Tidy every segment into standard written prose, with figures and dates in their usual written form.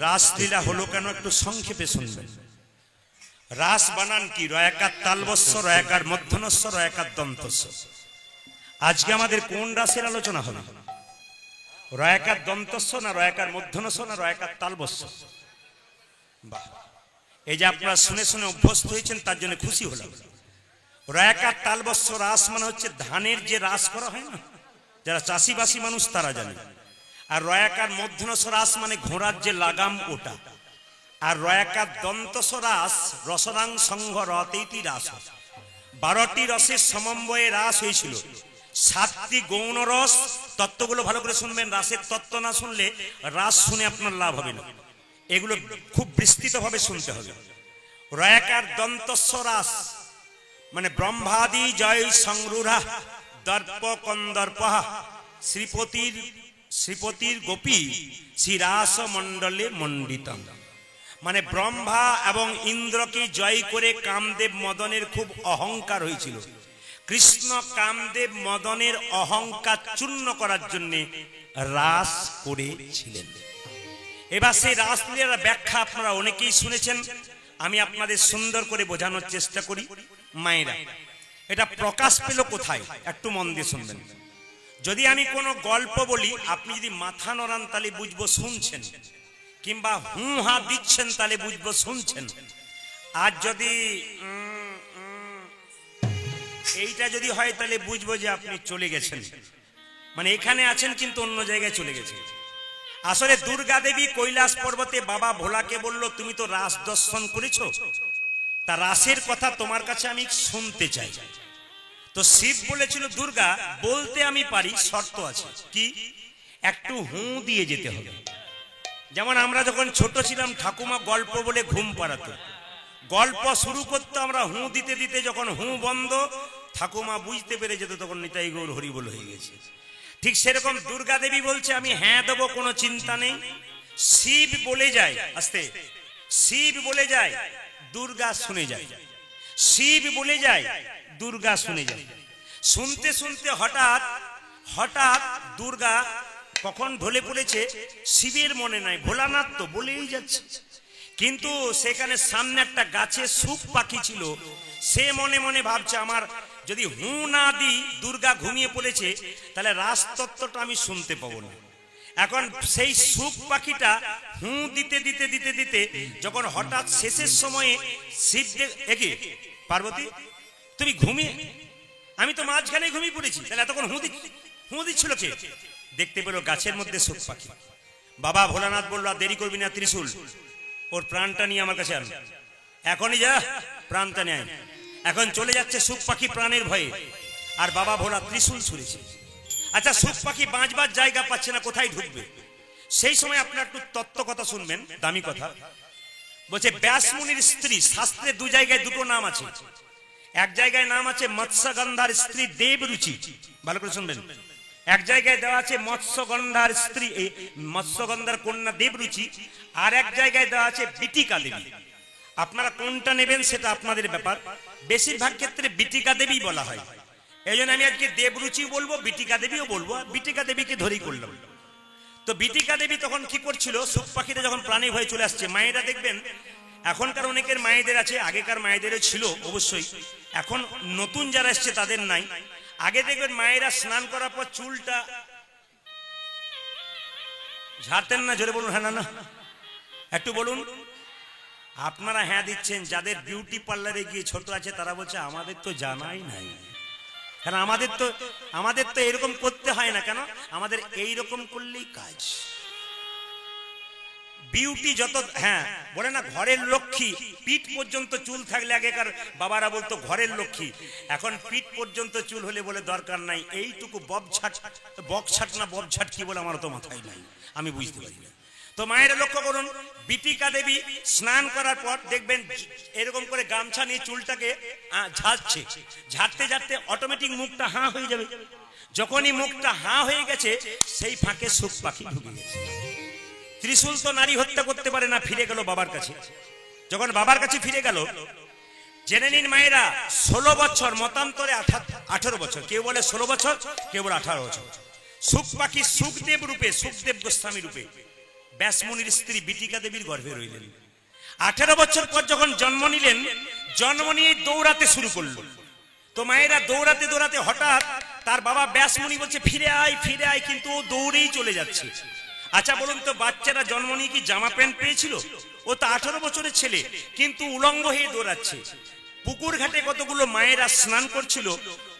রাসলীলা হলো কেন একটু সংক্ষেপে শুনবেন। রাস বানান কি? রয়াকার তালবস্য, রয়াকার মধ্যনস্য, রয়াকার দন্তস্য। আজকে আমাদের কোন রাসের আলোচনা হবে? রয়াকার দন্তস্য না রয়াকার মধ্যনস্য না রয়াকার তালবস্য? বাহ, এই যে আপনারা শুনে শুনে অভ্যস্ত হয়েছেন তার জন্য খুশি হলাম। রয়াকার তালবস্য রাস মানে হচ্ছে ধানের যে রাস করা হয় না, যারা চাষিবাসী মানুষ তারা জানে। আর রয়াকার মধ্যনস্য রাস মানে ঘোড়ার যে লাগাম ওটা। আর রয়াকার দন্তস্য রাস রসনাং সংঘ রতেইতি রাস, 12টি রসের সমন্বয়ে রাস হয়েছিল। 7টি গৌণ রস। তত্ত্বগুলো ভালো করে শুনবেন, রাসের তত্ত্ব না শুনলে রাস শুনে আপনার লাভ হবে না, এগুলো খুব বিস্তৃতভাবে শুনতে হবে। রয়াকার দন্তস্য রাস মানে ব্রহ্মাদি জয় সংরূঢ়া দর্প কন্দর্পহা শ্রীপতির গোপী শ্রীরাস মণ্ডলে মণ্ডিতম। মানে ব্রহ্মা এবং ইন্দ্রকে জয় করে কামদেব মদনের খুব অহংকার হয়েছিল। কৃষ্ণ কামদেব মদনের অহংকার চূর্ণ করার জন্য রাস করেছিলেন। এবার সেই রাসলীলার ব্যাখ্যা আপনারা অনেকেই শুনেছেন, আমি আপনাদের সুন্দর করে বোঝানোর চেষ্টা করি। মায়েরা, এটা প্রকাশ পেল কোথায় একটু মন দিয়ে শুনবেন। যদি আমি কোনো গল্প বলি, আপনি যদি মাথা নড়ান তাহলে বুঝবো শুনছেন, কিংবা হু হা দিচ্ছেন তাহলে বুঝবো শুনছেন। আর যদি এইটা যদি হয় তাহলে বুঝবো যে আপনি চলে গেছেন, মানে এখানে আছেন কিন্তু অন্য জায়গায় চলে গেছেন। আসলে দুর্গা দেবী কৈলাস পর্বতে বাবা ভোলাকে বলল, তুমি তো রাস দর্শন করেছো, তা রাসের কথা তোমার কাছে আমি শুনতে চাই। তো শিব বলেছিল, দুর্গা বলতে আমি পারি, শর্ত আছে। কি? একটু হু দিয়ে যেতে হবে। যেমন আমরা যখন ছোট ছিলাম ঠাকুমা গল্প বলে ঘুম পাড়াতো, গল্প শুরু করতো, আমরা হু দিতে দিতে যখন হু বন্ধ ঠাকুমা বুঝতে পেরে যেত তখন নিতাই গৌর হরিবোল হয়ে গেছে। ঠিক সেরকম দুর্গা দেবী বলছে আমি হ্যাঁ দেবো, কোনো চিন্তা নেই। শিব বলে যায়, আস্তে, শিব বলে যায়, দুর্গা শুনে যায়। শিব বলে যায়, দুর্গা শুনে যায়। শুনতে শুনতে হঠাৎ হঠাৎ দুর্গা কখন ঢলে পড়েছে শিবের মনে নাই, ভোলানাথ তো বলেই যাচ্ছে। কিন্তু সেখানে সামনে একটা গাছে সুখ পাখি ছিল, সে মনে মনে ভাবছে আমার যদি হু না দিই, দুর্গা ঘুমিয়ে পড়েছে, তাহলে রাজতত্ত্বটা আমি শুনতে পাবো না। এখন সেই সুখ পাখিটা হু দিতে দিতে দিতে দিতে যখন হঠাৎ শেষের সময়ে শিব একে, পার্বতী তুমি ঘুমিয়ে, আমি তো মাঝখানে ঘুমিয়ে পড়েছি, তাহলে এতক্ষণ হু দিচ্ছিল কে? দেখতে পেল গাছের মধ্যে সুখ পাখি। বাবা ভোলানাথ বলল, দেরি করবি না, ত্রিশূল ওর প্রাণটা নিয়ে আমার কাছে আন, এখনই যা প্রাণটা নেয়। এখন চলে যাচ্ছে সুখ পাখি প্রাণের ভয়ে, আর বাবা ভোলা ত্রিশূল ছুঁড়েছে। আচ্ছা, সুখ পাখি বাঁচবার জায়গা পাচ্ছে না, কোথায় ঢুকবে? সেই সময় আপনার একটু তত্ত্ব কথা শুনবেন, দামি কথা। বলছে ব্যাসমুনির স্ত্রী, শাস্ত্রে দু জায়গায় দুটো নাম আছে। এক জায়গায় নাম আছে মৎস্যগন্ধার স্ত্রী দেবরুচি, ভালো করে শুনবেন। এক জায়গায় দেওয়া আছে মৎস্যগন্ধার স্ত্রী, মৎস্যগন্ধার কন্যা দেবরুচি। আর এক জায়গায় দেওয়া আছে বিটিকা দেবী। আপনারা কোনটা নেবেন সেটা আপনাদের ব্যাপার। বেশিরভাগ ক্ষেত্রে বিটিকা দেবী বলা হয়, এই জন্য আমি আজকে দেবরুচি বলবো, বিটিকা দেবীও বলবো। বিটিকা দেবীকে ধরেই করলাম। তো বিটিকা দেবী তখন কি করছিল, সুখ পাখিটা যখন প্রাণী হয়ে চলে আসছে, মায়েরা দেখবেন এখনকার অনেকের মায়েদের আছে, আগেকার মায়েদেরও ছিল অবশ্যই, এখন নতুন যারা এসছে তাদের নাই। আগে দেখবেন মায়েরা স্নান করার পর চুলটা ঝাড়তেন না। জোরে বলুন হ্যাঁ না না, একটু বলুন। আপনারা হ্যাঁ দিচ্ছেন, যাদের বিউটি পার্লারে গিয়ে ছোট আছে তারা বলছে আমাদের তো জানাই নাই। কারণ আমাদের তো এরকম করতে হয় না, কেন আমাদের এইরকম করলেই কাজ। বিউটি যত, হ্যাঁ বলে না ঘরের লক্ষ্মী, পিঠ পর্যন্ত চুল থাকলে আগেকার বাবারা বলতো ঘরের লক্ষ্মী, এখন পিঠ পর্যন্ত চুল হলে বলে দরকার নাই। এইটুকু বকছাট না ববছাট কি বলে আমার তো মাথায় নাই, আমি বুঝতে পারি না। তো মায়েরা লক্ষ্য করুন, বিটিকা দেবী স্নান করার পর দেখবেন এরকম করে গামছা নিয়ে চুলটাকে ঝাড়ছে, ঝাড়তে ঝাড়তে অটোমেটিক মুখটা হাঁ হয়ে যাবে। যখনই মুখটা হাঁ হয়ে গেছে, সেই ফাঁকে সুখ পাখি ঢুকে গেছে। ত্রিশূল তো নারী হত্যা করতে পারে না, ফিরে গেল বাবার কাছে। যখন বাবার কাছে ফিরে গেল, জেনে নিন মায়েরা 16 বছর, মতান্তরে 18 বছর, কেউ বলে 16 বছর, কেউ বলে 18 বছর। সুখ পাখি সুখদেব রূপে, সুখদেব গোস্বামী রূপে ব্যাসমুনির স্ত্রী বিটিকা দেবীর গর্ভে রইলেন। 18 বছর পর যখন জন্ম নিলেন, জন্ম নিয়ে দৌড়াতে শুরু করলো। তো মায়েরা দৌড়াতে দৌড়াতে হঠাৎ তার বাবা ব্যাসমুনি বলছে ফিরে আয় ফিরে আয়, কিন্তু ও দৌড়েই চলে যাচ্ছে। আচ্ছা বলুন তো, বাচ্চারা জন্ম নিয়ে কি জামা প্যান্ট পেয়েছিল? ও তো 18 বছরের ছেলে, কিন্তু উলঙ্গ হয়ে দৌড়াচ্ছে। পুকুর ঘাটে কতগুলো মায়েরা স্নান করছিল,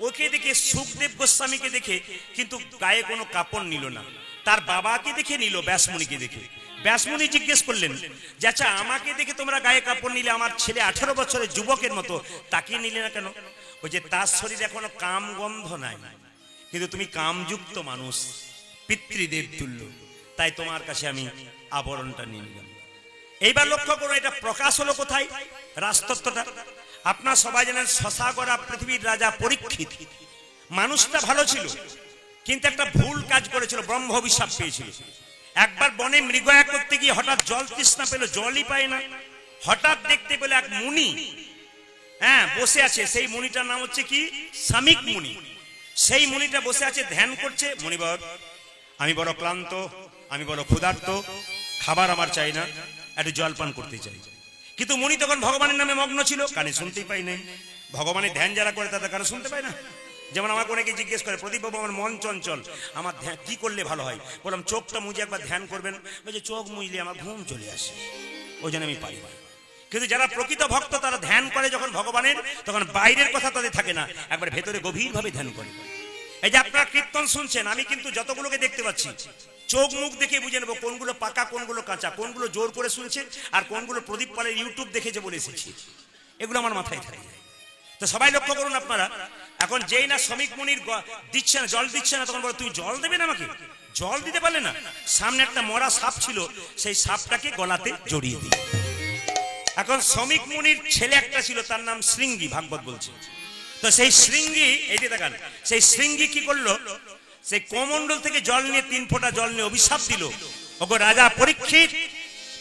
ওকে দেখে সুখদেব গোস্বামীকে দেখে কিন্তু গায়ে কোনো কাপড় নিল না। তার বাবাকে দেখে নিল, ব্যাসমুনিকে দেখে। ব্যাসমুনি জিজ্ঞেস করলেন যে আচ্ছা আমাকে দেখে তোমরা গায়ে কাপড় নিলে, আমার ছেলে 18 বছরের যুবকের মতো তাকিয়ে নিলে না কেন? ওই যে তার শরীরে এখনো কাম গন্ধ নাই, কিন্তু তুমি কামযুক্ত মানুষ, পিতৃদেব তুল্য, তাই তোমার কাছে আমি আবরণটা নিয়ে নিলাম। এইবার লক্ষ্য করো, এটা প্রকাশ হলো কোথায়? রাজতত্ত্বটা আপনার সবাই জানেন, শশাগরা পৃথিবীর রাজা পরীক্ষিত। মানুষটা ভালো ছিল, কিন্তু একটা ভুল কাজ করেছিল, ব্রহ্ম অভিশাপ পেয়েছিল। একবার বনে মৃগয়া করতে গিয়ে হঠাৎ জল তৃষ্ণা পেল, জলই পায় না। হঠাৎ দেখতে পেল এক মুনি বসে আছে। সেই মুনিটার নাম হচ্ছে কি? সামিক মুনি। সেই মুনিটা বসে আছে, ধ্যান করছে। মুনিবর, আমি বড় ক্লান্ত, আমি বড় ক্ষুধার্ত, খাবার আমার চাই না, একটু জল পান করতে চাই। কিন্তু মুনি তখন ভগবানের নামে মগ্ন ছিল, কানে শুনতেই পাই নাই। ভগবানের ধ্যান যারা করে তাদের কানে শুনতে পায় না। যেমন আমাকে অনেকে জিজ্ঞেস করে, প্রদীপ বাবু আমার মন চঞ্চল, আমার ধ্যান কি করলে ভালো হয়? বললাম চোখটা মুজে একবার ধ্যান করবেন। বলছে চোখ মুজলে আমার ঘুম চলে আসে, ওই জন্য আমি পারি না। কিন্তু যারা প্রকৃত ভক্ত তারা ধ্যান করে যখন ভগবানের, তখন বাইরের কথা তাদের থাকে না, একবার ভেতরে গভীরভাবে ধ্যান করে। এই যে আপনারা কীর্তন শুনছেন, আমি কিন্তু যতগুলোকে দেখতে পাচ্ছি চোখ মুখ দেখে বুঝে নেবো কোনগুলো পাকা, কোনগুলো কাঁচা, কোনগুলো জোর করে শুনছে, আর কোনগুলো প্রদীপ পালের ইউটিউব দেখেছে বলে এসেছি। এগুলো আমার মাথায় থাকে। তো সবাই লক্ষ্য করুন আপনারা, এখন যেই না শ্রমিক মুনির দিচ্ছে না, জল দিচ্ছে না, তখন বলো তুই জল দেবে না আমাকে? জল দিতে পারলে না? সামনে একটা মরা সাপ ছিল, সেই সাপটাকে গলাতে জড়িয়ে দিই। এখন শ্রমিক মুনির ছেলে একটা ছিল, তার নাম শৃঙ্গি, ভাগবত বলছে। তো সেই শৃঙ্গি, এই যে দেখান, সেই শৃঙ্গি কি করলো, সেই কমণ্ডল থেকে জল নিয়ে 3 ফোঁটা জল নিয়ে অভিশাপ দিল, ওগো রাজা পরীক্ষিত,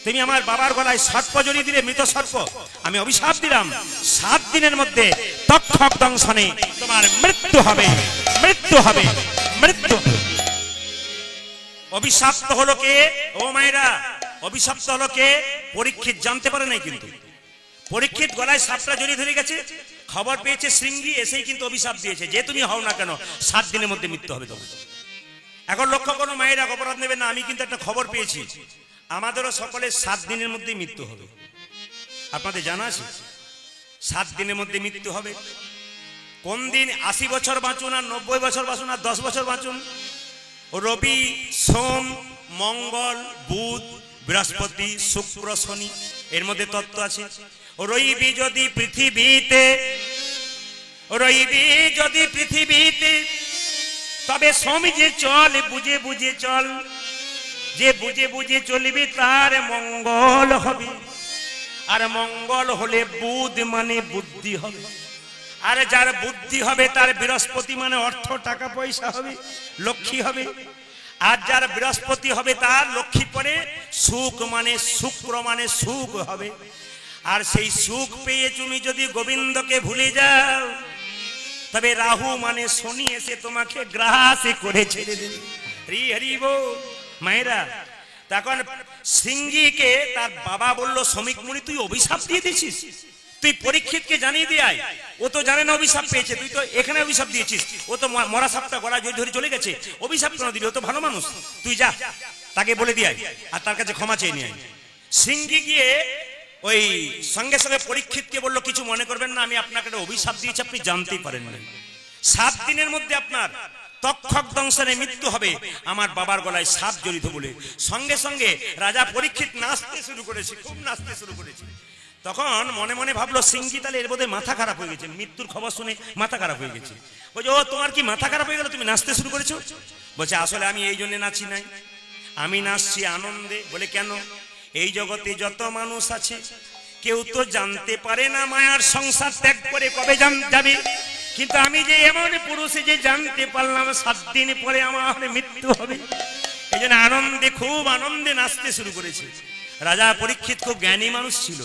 তুমি আমার বাবার গলায় সর্প জড়িয়ে দিলে, মৃত সর্প। আমি অভিশাপ দিলাম 7 দিনের মধ্যে তক্ষক দংশনে তোমার মৃত্যু হবে, মৃত্যু হবে, মৃত্যু। অভিশাপ্ত হলো কে? ও মায়েরা, অভিশপ্ত হলো কে? পরীক্ষিত। জানতে পারে নাই, কিন্তু পরীক্ষিত গলায় সাপটা জড়িয়ে ধরে গেছে, খবর পেয়েছে শৃঙ্গি, এসেই কিন্তু অভিশাপ দিয়েছে যে তুমি হও না কেন 7 দিনের মধ্যে মৃত্যু হবে তোমার। এখন লক্ষ্য করো মায়েরা, অপরাধ নেবে না, আমি কিন্তু একটা খবর পেয়েছি, আমাদেরও সকলে 7 দিনের মধ্যে মৃত্যু হবে। আপনাদের জানা আছে 7 দিনের মধ্যে মৃত্যু হবে? কোন দিন? 80 বছর বাঁচুন আর 90 বছর বাঁচুন আর 10 বছর বাঁচুন, রবি, সোম, মঙ্গল, বুধ, বৃহস্পতি, শুক্র, শনি, এর মধ্যে তত্ত্ব আছে। রইবি যদি পৃথিবীতে, রইবি যদি পৃথিবীতে, তবে সমঝে চল, বুঝে বুঝে চল, যে বুঝে বুঝে চলবি তার মঙ্গল হবে। আর মঙ্গল হলে বুধ মানে বুদ্ধি হবে, আর যার বুদ্ধি হবে তার বৃহস্পতি মানে অর্থ, টাকা পয়সা হবে, লক্ষ্মী হবে। আর যার বৃহস্পতি হবে তার লক্ষ্মী পরে সুখ মানে, শুক্র মানে সুখ হবে। আর সেই সুখ পেয়ে তুমি যদি গোবিন্দকে ভুলে যাও, তবে রাহু মানে শনি এসে তোমাকে গ্রাসে করে ছেড়ে দেবে। হরি হরি বল মায়েরা। তখন সিংহীকে তার বাবা বলল, শ্রমিক মুনি তুই অভিশাপ দিয়ে দিয়েছিস, তুই পরীক্ষিতকে জানিয়ে দিয়ে আয়, ও তো জানে না অভিশাপ পেয়েছে, তুই তো এখানে অভিশাপ দিয়েছিস, ও তো মরা সাপটা গলা ধরে চলে গেছে, অভিশাপ কেন দিবি, ও তো ভালো মানুষ, তুই যা তাকে বলে দিয়ে আয় আর তার কাছে ক্ষমা চেয়ে নিয়ে আয়। সিংহী গিয়ে ওই সঙ্গে সঙ্গে পরীক্ষিতকে বললো, কিছু মনে করবেন না, আমি আপনাকে একটা অভিশাপ দিয়েছি, আপনি জানতেই পারেন না, 7 দিনের মধ্যে আপনার তক্ষক দংশনে মৃত্যু হবে, আমার বাবার গলায় সাপ জড়িত বলে। সঙ্গে সঙ্গে রাজা পরীক্ষিত নাচতে শুরু করেছে, খুব নাচতে শুরু করেছে। তখন মনে মনে ভাবলো সিংহী তাহলে এর বোধহয় মাথা খারাপ হয়ে গেছে, মৃত্যুর খবর শুনে মাথা খারাপ হয়ে গেছে। বলছে ও তোমার কি মাথা খারাপ হয়ে গেল, তুমি নাচতে শুরু করেছো? বলছে আসলে আমি এই জন্য নাচি নাই, আমি নাচছি আনন্দে। বলে কেন? এই জগতে যত মানুষ আছে কেউ তো জানতে পারে না মায়ার সংসার ত্যাগ করে কবে যাবে, কিন্তু আমি যে এমন পুরুষ যে জানতে পারলাম 7 দিন পরে আমার মৃত্যু হবে, এই জন্য আনন্দে, খুব আনন্দে নাচতে শুরু করেছে। রাজা পরীক্ষিত খুব জ্ঞানী মানুষ ছিল।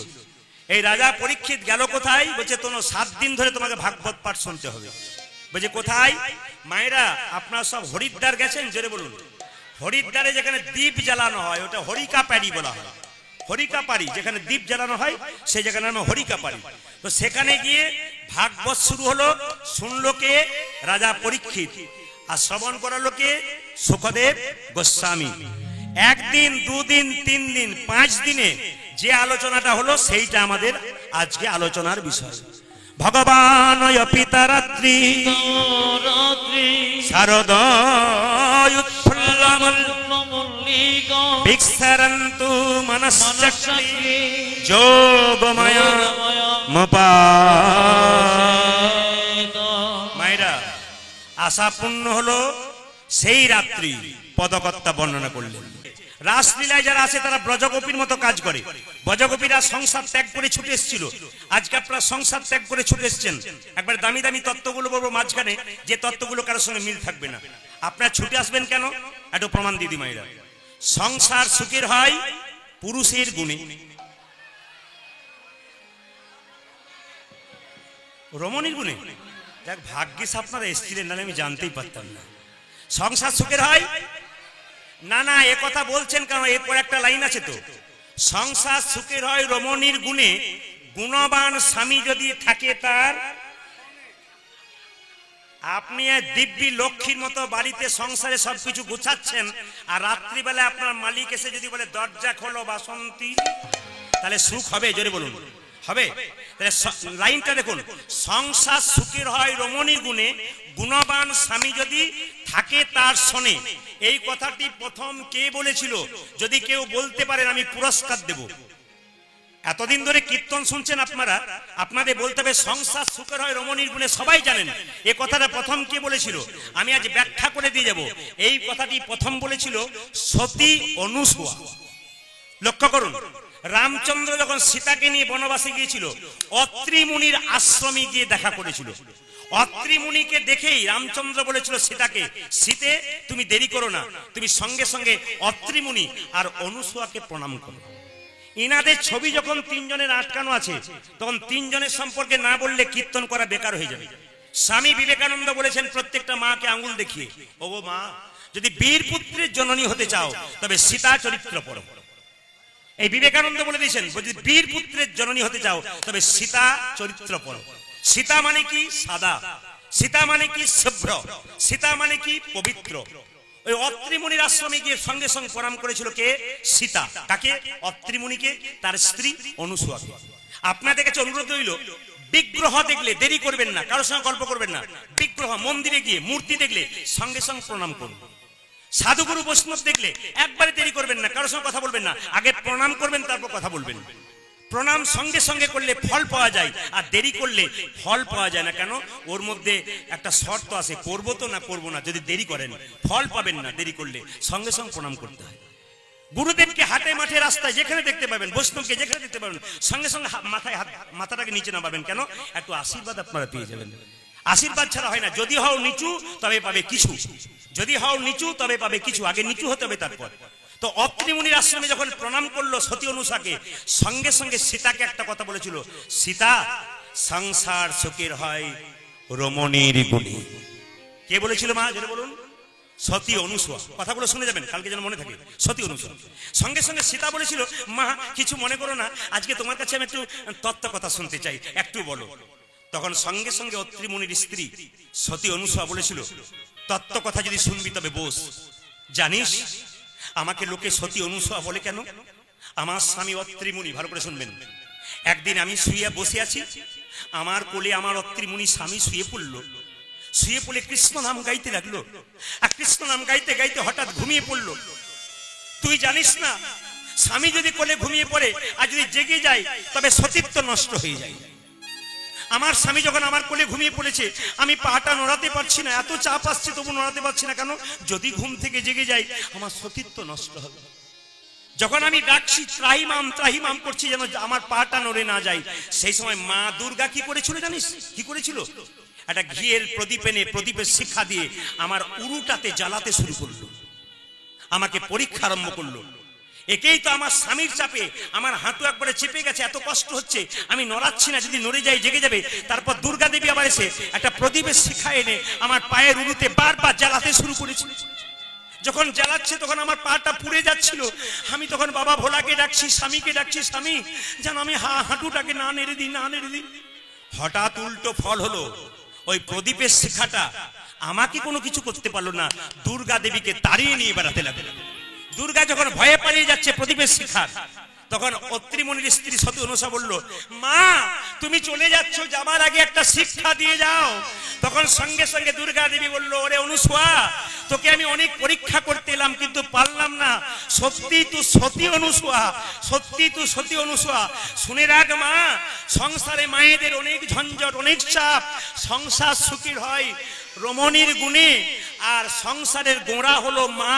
এই রাজা পরীক্ষিত গেল কোথায়? বলছে তোনো 7 দিন ধরে তোমাকে ভাগবত পাঠ শুনতে হবে। বলছে কোথায়? মায়েরা আপনারা সব হরিদ্বার গেছেন? জোরে বলুন। হরিদ্বারে যেখানে দীপ জ্বালানো হয় ওটা হরিকা প্যারি বলা হয়। হরিকা পারি যেখানে দীপ জ্বালানো হয় সেই জায়গার নাম হরিকা পারি। তো সেখানে গিয়ে ভাগবত শুরু হলো, শুনলো কে? রাজা পরীক্ষিত। আর শ্রবণ করালো কে? সুখদেব গোস্বামী। একদিন, দুদিন, 3 দিন, 5 দিনে যে আলোচনাটা হলো সেইটা আমাদের আজকে আলোচনার বিষয়। ভগবান পিতারাত্রি শারদয় বিক্ষরন্তু মনশ্চক্রে যোগময় মায়েরা আশা পূর্ণ হলো সেই রাত্রি পদকর্তা বর্ণনা করলেন। রাসলীলায় যারা আছে তারা ব্রজগোপীর মতো কাজ করে। ব্রজগোপীরা সংসার ত্যাগ করে ছুটে এসেছিল, আজকে আপনারা সংসার ত্যাগ করে ছুটে এসেছেন। একবার দামি দামি তত্ত্বগুলো বলবো মাঝখানে, যে তত্ত্বগুলো কারোর সঙ্গে মিল থাকবে না। আপনারা ছুটে আসবেন কেন? একটু প্রমাণ দিদি মায়েরা। সংসার সুখের হয় পুরুষের গুণে, রমণীর গুণে। দেখ ভাগ্যিস আপনারা এসেছিলেন, নাহলে আমি জানতেই পারতাম না। সংসার সুখের হয় না, না এ কথা বলছেন কারণ এরপর একটা লাইন আছে তো, সংসার সুখের হয় রমণীর গুণে, গুণবান স্বামী যদি থাকে তার। আপনি দিব্যি লক্ষ্মীর মতো বাড়িতে সংসারে সবকিছু গুছাচ্ছেন, আর রাত্রিবেলা আপনার মালিক এসে যদি বলে দরজা খোলো বাসন্তী, তাহলে সুখ হবে? জোরে বলুন, হবে? তাহলে লাইনটা দেখুন, সংসার সুখের হয় রমণীর গুণে, গুণবান স্বামী যদি থাকে তার শোনে। এই কথাটি প্রথম কে বলেছিল? যদি কেউ বলতে পারেন আমি পুরস্কার দেব। এতদিন ধরে কীর্তন শুনছেন আপনারা, আপনাদের বলতে হবে সংসার সুখের হয় রমণীর গুণে, সবাই জানেন। এই কথাটা প্রথম কে বলেছিল? আমি আজ ব্যাখ্যা করে দিয়ে যাব। এই কথাটি প্রথম বলেছিল সতী অনুসূয়া। লক্ষ্য করুন, রামচন্দ্র যখন সীতাকে নিয়ে বনবাসে গিয়েছিল, অত্রি মুনির আশ্রমে গিয়ে দেখা করেছিল। অত্রি মুনিকে দেখেই রামচন্দ্র বলেছিল সীতাকে, সীতে তুমি দেরি করো না, তুমি সঙ্গে সঙ্গে অত্রি মুনি আর অনুসূয়াকে প্রণাম করো। ইনাদের ছবি যখন 3 জনের আটকানো আছে, তখন 3 জনের সম্পর্কে না বললে কীর্তন করা বেকার হয়ে যাবে। স্বামী বিবেকানন্দ বলেছেন প্রত্যেকটা মাকে আঙ্গুল দেখিয়ে, ও মা, যদি বীর পুত্রের জননী হতে চাও তবে সীতা চরিত্র পড়ো। এই বিবেকানন্দ বলে দিয়েছেন, যদি বীর পুত্রের জননী হতে চাও তবে সীতা চরিত্র পড়ো। সীতা মানে কি? সাদা। সীতা মানে কি? শুভ্র। সীতা মানে কি? পবিত্র। ওই অত্রি মুনির আশ্রমে গিয়ে সঙ্গে সঙ্গে প্রণাম করেছিল কে? সীতা। কাকে? অত্রি মুনিকে, তার স্ত্রী অনুসূয়াকে। আপনাদের কাছে অনুরোধ রইল, বিগ্রহ দেখলে দেরি করবেন না, কারোর সঙ্গে গল্প করবেন না। বিগ্রহ মন্দিরে গিয়ে মূর্তি দেখলে সঙ্গে সঙ্গে প্রণাম করুন। সাধুগুরু বৈষ্ণব দেখলে একবারে দেরি করবেন না, কারোর সঙ্গে কথা বলবেন না, আগে প্রণাম করবেন তারপর কথা বলবেন। প্রণাম সঙ্গে সঙ্গে করলে ফল পাওয়া যায়, আর দেরি করলে ফল পাওয়া যায় না। কেন? ওর মধ্যে একটা শর্ত আছে, করবো তো না করবো না। যদি দেরি করেন ফল পাবেন না, দেরি করলে সঙ্গে সঙ্গে প্রণাম করতে হয়। গুরুদেবকে হাটে মাঠে রাস্তায় যেখানে দেখতে পাবেন, বৈষ্ণবকে যেখানে দেখতে পাবেন, সঙ্গে সঙ্গে মাথাটাকে নিচে নামাবেন। কেন? একটু আশীর্বাদ আপনারা পেয়ে যাবেন। আশীর্বাদ ছাড়া হয় না। যদি হও নিচু তবে পাবে কিছু, যদি হও নিচু তবে পাবে কিছু, আগে নিচু হতে হবে তারপর। তো অত্রি মুনির আশ্রমে যখন প্রণাম করলো সতী অনুষাকে, সঙ্গে সঙ্গে সীতাকে একটা কথা বলেছিল, সীতা সংসার সুখের হয় রমণীর গুণে। কে বলেছিল মা? যেটা বলুন, সতী অনুসূয়া। কথাগুলো শুনে যাবেন, কালকে যেন মনে থাকে। সতী অনুসূয়া। সঙ্গে সঙ্গে সীতা বলেছিল, মা কিছু মনে করো না, আজকে তোমার কাছে আমি একটু তত্ত্ব কথা শুনতে চাই, একটু বলো। তখন সঙ্গে সঙ্গে অত্রি মুনির স্ত্রী সতী অনুসূয়া বলেছিল, তত্ত্ব কথা যদি শুনবি তবে বস। জানিস আমাকে লোকে সতী অনুসূয়া বলে কেন? আমার স্বামী অত্রি মুনি, ভালো করে শুনবেন। একদিন আমি শুয়ে বসে আছি, আমার কোলে আমার অত্রি মুনি স্বামী শুয়ে পড়লো। শুয়ে পড়ে কৃষ্ণ নাম গাইতে লাগলো, আর কৃষ্ণ নাম গাইতে গাইতে হঠাৎ ঘুমিয়ে পড়লো। তুই জানিস না, স্বামী যদি কোলে ঘুমিয়ে পড়ে আর যদি জেগে যায় তবে সতীত্ব নষ্ট হয়ে যায়। আমার স্বামী যখন আমার কোলে ঘুমিয়ে পড়েছে, আমি পাটা নড়াতে পারছি না, এত চাপ আসছে তবু নড়াতে পারছি না। কেন? যদি ঘুম থেকে জেগে যাই আমার সতীত্ব নষ্ট হবে। যখন আমি ডাকছি ত্রাহিমাম ত্রাহিমাম করছি যেন আমার পাটা নড়ে না যায়, সেই সময় মা দুর্গা কি করেছিল জানিস? কি করেছিল? একটা ঘিয়ের প্রদীপ এনে প্রদীপের শিখা দিয়ে আমার উরুটাতে জ্বালাতে শুরু করলো, আমাকে পরীক্ষা আরম্ভ করলো। একেই তো আমার স্বামীর চাপে আমার হাঁটু একবারে চেপে গেছে, এত কষ্ট হচ্ছে, আমি নড়াচ্ছি না, যদি নড়ে যাই জেগে যাবে। তারপর দুর্গা দেবী আবার এসে একটা প্রদীপের শিখা এনে আমার পায়ের উরুতে বারবার জ্বালাতে শুরু করেছিল। যখন জ্বালাচ্ছে তখন আমার পাটা পুড়ে যাচ্ছিল। আমি তখন বাবা ভোলাকে ডাকছি, স্বামীকে ডাকছি, স্বামী যেন আমি হাঁটুটাকে না নেড়ে দিই, না নেড়ে দিই। হঠাৎ উল্টো ফল হলো, ওই প্রদীপের শিখাটা আমাকে কোনো কিছু করতে পারলো না, দুর্গা দেবীকে তাড়িয়ে নিয়ে বেড়াতে লাগলো। দুর্গা যখন ভয়ে পালিয়ে যাচ্ছে প্রদীপের শিখার, তখন অত্রিমণির স্ত্রী সতী অনুসা বলল, মা তুমি চলে যাচ্ছ, যাবার আগে একটা শিক্ষা দিয়ে যাও। তখন সঙ্গে সঙ্গে দুর্গা দেবী বলল, ওরে অনুসুয়া, তোকে আমি অনেক পরীক্ষা করতে এলাম কিন্তু পারলাম না। সত্যি তুই সতী অনুসুয়া, সত্যি তুই সতী অনুসুয়া। শুনে রাখ মা, সংসারে মায়েদের অনেক ঝঞ্ঝট, অনেক চাপ। সংসার সুখী হয় রমণীর গুণে, আর সংসারের গোড়া হলো মা।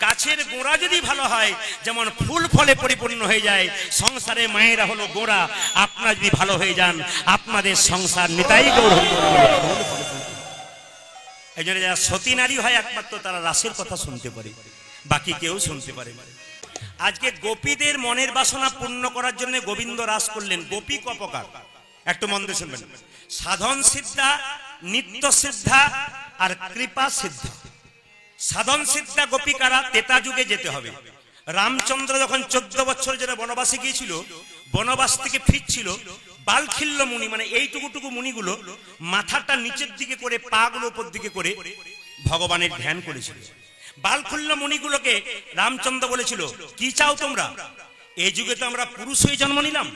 গাছের গোড়া যদি ভালো হয়, যেমন ফুল ফলে পরিপূর্ণ হয়ে যায়, সংসারে মায়েরা হলো গোড়া। আপনারা যদি ভালো হয়ে যান, আপনাদের সংসার নিতাই গৌরব। এই জন্য যারা সতী নারী হয় একমাত্র তারা রাসের কথা শুনতে পারে, বাকি কেউ শুনতে পারে না। আজকে গোপীদের মনের বাসনা পূর্ণ করার জন্য গোবিন্দ রাস করলেন। গোপী কপকার একটু মন দিয়ে শুনবেন। সাধন সিদ্ধা, নিত্য সিদ্ধা আর কৃপা সিদ্ধা। সাধন সিদ্ধা গোপী কারা? তেতা যুগে যেতে হবে। রামচন্দ্র যখন 14 বছর জন্য বনবাসে গিয়েছিল, বনবাস থেকে ফিরছিল, বালখিল্য মুনি মানে এইটুকুটুকু মুনিগুলো মাথাটা নিচের দিকে করে, পা গুলো উপর দিকে করে ভগবানের ধ্যান করেছিল। বালখিল্য মুনিগুলোকে রামচন্দ্র বলেছিল, কি চাও তোমরা? এই যুগে তো আমরা পুরুষ হয়ে জন্ম নিলাম,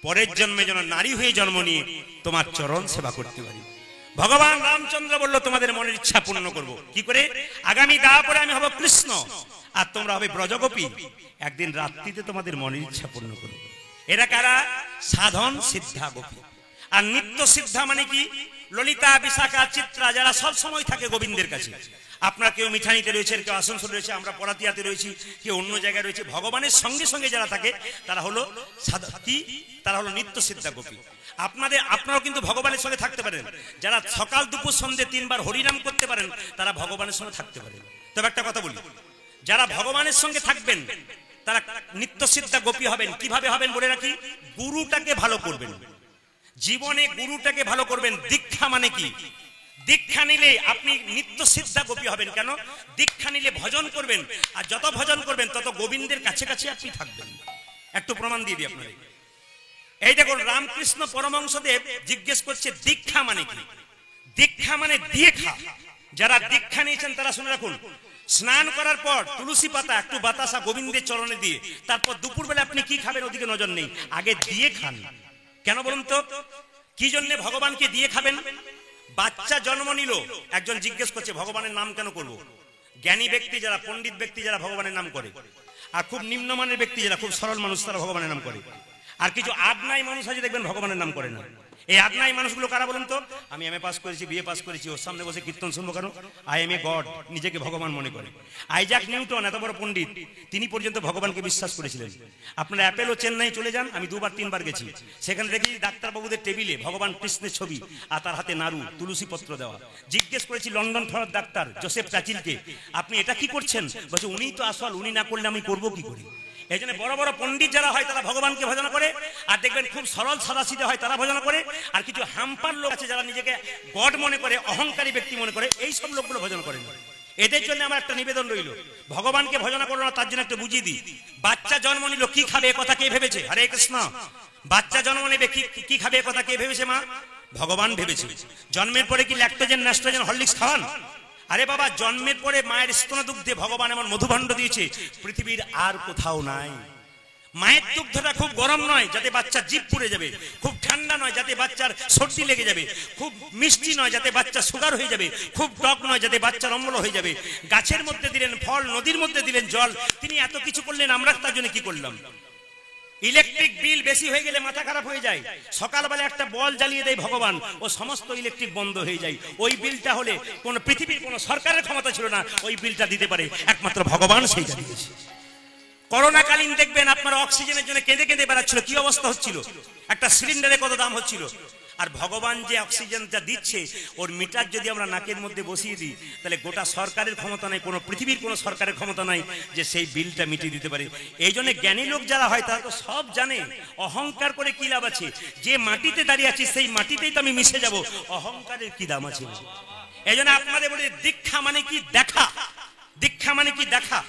পরের জন্মে যেন নারী হয়ে জন্ম নিয়ে তোমার চরণ সেবা করতে পারি। ভগবান রামচন্দ্র বলল, তোমাদের মনের ইচ্ছা পূর্ণ করব। কি করে? আগামী গা পরে আমি হব কৃষ্ণ, আর তোমরা হবে ব্রজগোপী। একদিন রাত্রিতে তোমাদের মনের ইচ্ছা পূর্ণ করব। এরা কারা? সাধন সিদ্ধা গোপী। আর নিত্য সিদ্ধা মানে কি? ললিতা, বিশাখা, চিত্রা, যারা সব সময় থাকে গোবিন্দের কাছে। আপনারা কেউ মিঠানিতে রয়েছেন, কেউ আসানসোল রয়েছে, আমরা পরাতিয়াতে রয়েছি, কেউ অন্য জায়গায় রয়েছে। ভগবানের সঙ্গে সঙ্গে যারা থাকে তারা হলো কি? তারা হলো নিত্য সিদ্ধা গোপী। আপনারাও কিন্তু ভগবানের সঙ্গে থাকতে পারেন। যারা সকাল দুপুর সন্ধ্যে 3 বার হরিনাম করতে পারেন, তারা ভগবানের সঙ্গে থাকতে পারেন। তবে একটা কথা বলি, যারা ভগবানের সঙ্গে থাকবেন তারা নিত্য সিদ্ধা গোপী হবেন। কিভাবে হবেন বলে রাখি, গুরুটাকে ভালো করবেন, জীবনে গুরুটাকে ভালো করবেন। দীক্ষা মানে কি? দীক্ষা নিলে আপনি নিত্য সিদ্ধা গোপী হবেন। কেন? দীক্ষা নিলে ভজন করবেন, আর যত ভজন করবেন তত গোবিন্দের কাছে কাছে আপনি থাকবেন। একটু প্রমাণ দিয়ে দিই আপনাদের। এই দেখুন, রামকৃষ্ণ পরমহংসদেব জিজ্ঞেস করছে দীক্ষা মানে কি? দীক্ষা মানে দিয়ে খা। যারা দীক্ষা নিয়েছেন তারা শুনে রাখুন, স্নান করার পর তুলসী পাতা একটু বাতাসা গোবিন্দের চরণে দিয়ে, তারপর দুপুরবেলা আপনি কি খাবেন ওদিকে নজর নেই, আগে দিয়ে খান। কেন বলুন তো? কি জন্য ভগবানকে দিয়ে খাবেন? বাচ্চা জন্ম নিল, একজন জিজ্ঞেস করছে ভগবানের নাম কেন করব? জ্ঞানী ব্যক্তি যারা, পণ্ডিত ব্যক্তি যারা ভগবানের নাম করে, আর খুব নিম্নমানের ব্যক্তি যারা, খুব সরল মানুষ, তারা ভগবানের নাম করে। আর কিছু আদনাই মানুষ আছে দেখবেন ভগবানের নাম করে না। এই আদনাই মানুষগুলো কারা বলুন তো? আমি এমএ পাস করেছি, বিএ পাস করেছি, ওর সামনে বসে কীর্তন শুনবো কেন? আই এম এ গড, নিজেকে ভগবান মনে করে। আইজাক নিউটন এত বড় পণ্ডিত, তিনি পর্যন্ত ভগবানকে বিশ্বাস করেছিলেন। আপনারা অ্যাপেল ও চেন্নাই চলে যান, আমি 2 বার 3 বার গেছি, সেখানে দেখি ডাক্তারবাবুদের টেবিলে ভগবান কৃষ্ণের ছবি, আর তার হাতে নাড়ু, তুলসী পত্র দেওয়া। জিজ্ঞেস করেছি লন্ডন ফেরত ডাক্তার জোসেফ প্যাচিলকে, আপনি এটা কি করছেন? বলছে উনিই তো আসল, উনি না করলে আমি করবো কি করে? এই জন্য বড় বড় পণ্ডিত যারা হয় তারা ভগবানকে ভজন করে, আর দেখবেন খুব সরল সাদাসিধে হয় তারা ভজন করে। আর কিছু হাম্পার লোক আছে যারা নিজেকে গড মনে করে, অহংকারী ব্যক্তি মনে করে, এই সব লোকগুলো ভজন করেন। এদের জন্য আমার একটা নিবেদন রইল, ভগবানকে ভজনা করলো না তার জন্য একটু বুঝিয়ে দিই। বাচ্চা জন্ম নিল, কি খাবে এ কথা কে ভেবেছে? হরে কৃষ্ণ। বাচ্চা জন্ম নেবে, কি খাবে এ কথা কে ভেবেছে? মা, ভগবান ভেবেছে। জন্মের পরে কি ল্যাকটোজেন, ন্যাস্ট্রোজেন, হরলিক্স খাওয়ান? আরে বাবা, জন্মের পরে মায়ের স্তন দুগ্ধে ভগবান এমন মধুভাণ্ড দিয়েছে পৃথিবীর আর কোথাও নাই। মায়ের দুগ্ধটা খুব গরম নয় যাতে বাচ্চার জিভ পুড়ে যাবে, খুব ঠান্ডা নয় যাতে বাচ্চার সর্দি লেগে যাবে, খুব মিষ্টি নয় যাতে বাচ্চা সুগার হয়ে যাবে, খুব টক নয় যাতে বাচ্চার অম্ল হয়ে যাবে। গাছের মধ্যে দিলেন ফল, নদীর মধ্যে দিলেন জল, তিনি এত কিছু করলেন, আমরা তার জন্য কি করলাম? ইলেকট্রিক বিল বেশি হয়ে গেলে মাথা খারাপ হয়ে যায়, সকালবেলা একটা বল জ্বালিয়ে দেয় ভগবান, ও সমস্ত ইলেকট্রিক বন্ধ হয়ে যায়। ওই বিলটা হলে কোন পৃথিবীর কোন সরকারের ক্ষমতা ছিল না ওই বিলটা দিতে পারে, একমাত্র ভগবান সেইটা দিয়েছে। করোনাকালীন দেখবেন আপনারা অক্সিজেনের জন্য কেঁদে কেঁদে বেড়াচ্ছিল, কি অবস্থা হচ্ছিল, একটা সিলিন্ডারে কত দাম হচ্ছিল। আর ভগবান যে অক্সিজেনটা দিচ্ছে, ওর মিটার যদি আমরা নাকের মধ্যে বসিয়ে দিই, তাহলে গোটা সরকারের ক্ষমতা নাই, কোনো পৃথিবীর কোনো সরকারের ক্ষমতা নাই যে সেই বিলটা মিটিয়ে দিতে পারে। এই জন্য জ্ঞানী লোক যারা হয় তারা তো সব জানে, অহংকার করে কি লাভ আছে? যে মাটিতে দাঁড়িয়ে আছি সেই মাটিতেই তো আমি মিশে যাব, অহংকারের কি দাম আছে? এই জন্য আপনাদের বলি দীক্ষা মানে কি? দেখা। দীক্ষা দীক্ষা মানে কি দেখা,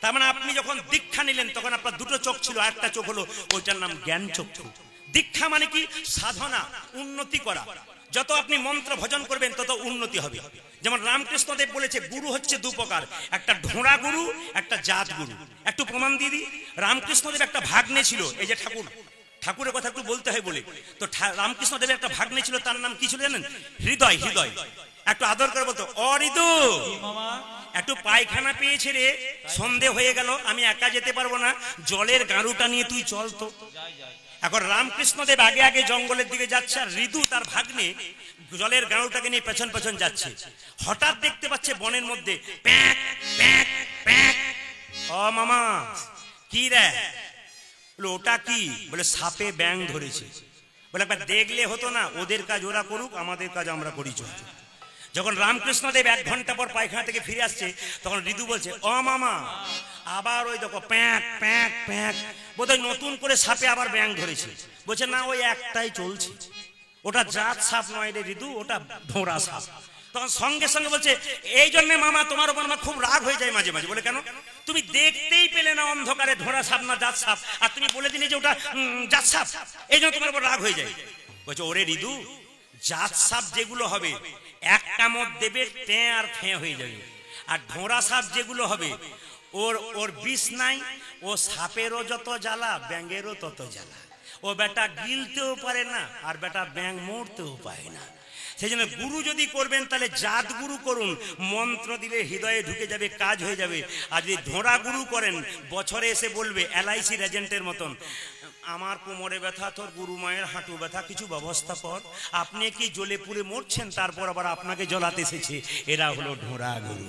তার মানে আপনি যখন দীক্ষা নিলেন তখন আপনার দুটো চোখ ছিল, একটা চোখ হলো ওইটার নাম জ্ঞান চক্ষু। দীক্ষা মানে কি সাধনা, উন্নতি করা। যত আপনি মন্ত্র ভজন করবেন তত উন্নতি হবে। যেমন রামকৃষ্ণদেব বলেছে গুরু হচ্ছে দু প্রকার, একটা ঢোঁড়া গুরু, একটা জাত গুরু। একটু প্রমাণ দিয়ে দিই। রামকৃষ্ণদেব একটা ভাগ্নে ছিল, এই যে ঠাকুরের কথা একটু বলতে হয় বলে, তো রামকৃষ্ণদেবের একটা ভাগ্নে ছিল, তার নাম কি ছিল জানেন? হৃদয়। হৃদয় একটু আদর করে বলতো, অ হৃদু একটু পায়খানা পেয়েছে রে, সন্ধে হয়ে গেল, আমি একা যেতে পারবো না, জলের গাড়ুটা নিয়ে তুই চল তো। এখন রামকৃষ্ণদেব আগে আগে জঙ্গলের দিকে যাচ্ছে, আর হৃদু তার ভাগ্নে জলের গাড়ুটাকে নিয়ে পেছন পেছন যাচ্ছে। হঠাৎ দেখতে পাচ্ছে বনের মধ্যে প্যাক প্যাক প্যাক। ও মামা কি রে? বলে ওটা কি? বলে সাপে ব্যাং ধরেছে। বলে একবার দেখলে হতো না, ওদের কাজ ওরা করুক, আমাদের কাজ আমরা করি চল। যখন রামকৃষ্ণদেব 1 ঘন্টা পর পায়খানা থেকে ফিরে আসছে, তখন ঋতু বলছে, ও মামা আবার ওই দেখো প্যাক প্যাক প্যাক, বোধহয় নতুন করে সাপে আবার ব্যাং ধরেছে। বলছে না, ওই একটাই চলছে, ওটা জাত সাপ নয় রে ঋতু, ওটা ঢোঁড়া সাপ। তখন সঙ্গে সঙ্গে বলছে, এই জন্য মামা তোমার উপর আমার খুব রাগ হয়ে যায় মাঝে মাঝে। বলে কেন? তুমি দেখতেই পেলে না অন্ধকারে ঢোঁড়া সাপ না জাত সাপ, আর তুমি বলে দিলে যে ওটা জাত সাপ, এই জন্য তোমার উপর রাগ হয়ে যায়। বলছে ওরে ঋতু, জাত সাপ যেগুলো হবে এক কামড় দেবে টে আর ফে হয়ে যাবে, আর ঢোঁড়া সাপ যেগুলো হবে ওর বিষ নাই, ও সাপেরও যত জ্বালা ব্যাঙেরও তত জ্বালা, ও বেটা গিলতেও পারে না, আর বেটা ব্যাঙ মরতেও পারে না। সেই জন্য গুরু যদি করবেন তাহলে জাত গুরু করুন, মন্ত্র দিলে হৃদয়ে ঢুকে যাবে, কাজ হয়ে যাবে। আর যদি ধোঁড়া গুরু করেন, বছরে এসে বলবে LIC এজেন্টের মতন, আমার কোমরে ব্যথা, তোর গুরু মায়ের হাঁটু ব্যথা, কিছু ব্যবস্থা কর। আপনি কি জ্বলে পুড়ে মরছেন, তারপর আবার আপনাকে জ্বলাতে এসেছে। এরা হলো ঢোঁড়া গুরু।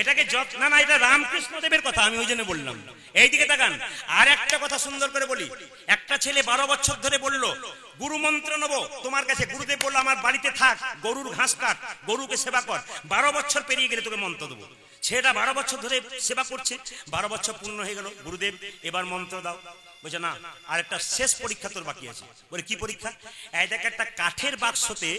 এটাকে না না, এটা রামকৃষ্ণদেবের কথা, আমি ওই জন্য বললাম। এইদিকে তাকান, আর একটা কথা সুন্দর করে বলি। একটা ছেলে 12 বছর ধরে বলল গুরু মন্ত্র নেবো তোমার কাছে। গুরুদেব বললো আমার বাড়িতে থাক, গরুর ঘাস কাট, গরুকে সেবা কর, 12 বছর পেরিয়ে গেলে তোকে মন্ত্র দেবো। ছেলেটা 12 বছর ধরে সেবা করছে, 12 বছর পূর্ণ হয়ে গেল। গুরুদেব এবার মন্ত্র দাও। বলছে না, আর একটা শেষ পরীক্ষা তোর বাকি আছে। বলে কি পরীক্ষা? এই দেখ, একটা কাঠের বাক্সতে,